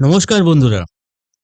নমস্কার বন্ধুরা।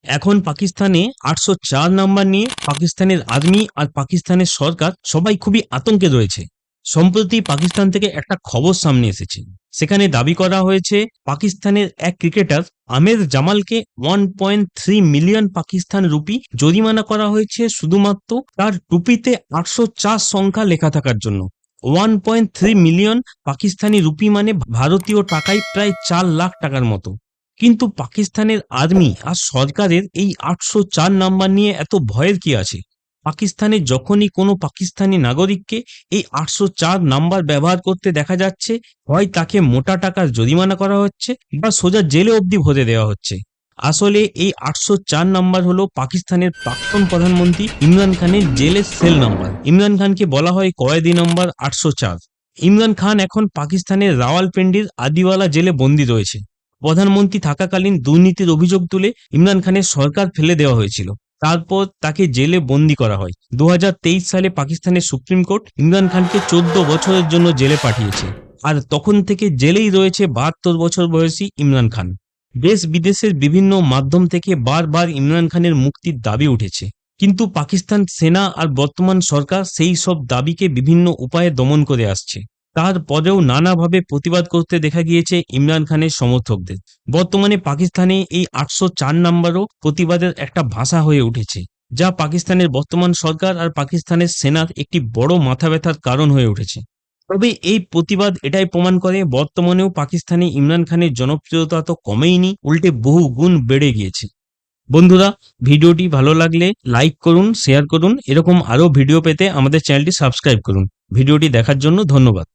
এখন পাকিস্তানে 804 নাম্বার নিয়ে পাকিস্তানের আর্মি আর পাকিস্তানের সরকার সবাই খুবই আতঙ্কে রয়েছে। সম্প্রতি পাকিস্তান থেকে একটা খবর সামনে এসেছে। সেখানে দাবি করা হয়েছে পাকিস্তানের এক ক্রিকেটার আমের জামালকে 1.3 মিলিয়ন পাকিস্তান রুপি জরিমানা করা হয়েছে শুধুমাত্র তার টুপিতে 804 সংখ্যা লেখা থাকার জন্য। 1.3 মিলিয়ন পাকিস্তানি রুপি মানে ভারতীয় টাকায় প্রায় 4 লাখ টাকার মতো। কিন্তু পাকিস্তানের আর্মি আর সরকারের এই 804 নাম্বার নিয়ে এত ভয়ের কি আছে? পাকিস্তানে যখনই কোনো পাকিস্তানি নাগরিককে এই 804 নাম্বার ব্যবহার করতে দেখা যাচ্ছে, হয় তাকে মোটা টাকার জরিমানা করা হচ্ছে বা সোজা জেলে অবধি ভরে দেওয়া হচ্ছে। আসলে এই 804 নাম্বার হলো পাকিস্তানের প্রাক্তন প্রধানমন্ত্রী ইমরান খানের জেলের সেল নাম্বার। ইমরান খানকে বলা হয় কয়েদি নাম্বার 804। ইমরান খান এখন পাকিস্তানের রাওয়ালপিন্ডির আদিওয়ালা জেলে বন্দী রয়েছে। প্রধানমন্ত্রী থাকাকালীন দুর্নীতির অভিযোগ তুলে ইমরান খানের সরকার ফেলে দেওয়া হয়েছিল। তারপর তাকে জেলে বন্দী করা হয়। 2023 সালে পাকিস্তানের সুপ্রিম কোর্ট ইমরান খানকে 14 বছরের জন্য জেলে পাঠিয়েছে। আর তখন থেকে জেলেই রয়েছে 72 বছর বয়সী ইমরান খান। দেশ বিদেশের বিভিন্ন মাধ্যম থেকে বারবার ইমরান খানের মুক্তির দাবি উঠেছে, কিন্তু পাকিস্তান সেনা আর বর্তমান সরকার সেই সব দাবিকে বিভিন্ন উপায়ে দমন করে আসছে। তারপরেও নানাভাবে প্রতিবাদ করতে দেখা গিয়েছে ইমরান খানের সমর্থকদের। বর্তমানে পাকিস্তানে এই 804 নাম্বারও প্রতিবাদের একটা ভাষা হয়ে উঠেছে, যা পাকিস্তানের বর্তমান সরকার আর পাকিস্তানের সেনার একটি বড় মাথা ব্যথার কারণ হয়ে উঠেছে। তবে এই প্রতিবাদ এটাই প্রমাণ করে বর্তমানেও পাকিস্তানে ইমরান খানের জনপ্রিয়তা তো কমেইনি, উল্টে বহু গুণ বেড়ে গিয়েছে। বন্ধুরা, ভিডিওটি ভালো লাগলে লাইক করুন, শেয়ার করুন। এরকম আরও ভিডিও পেতে আমাদের চ্যানেলটি সাবস্ক্রাইব করুন। ভিডিওটি দেখার জন্য ধন্যবাদ।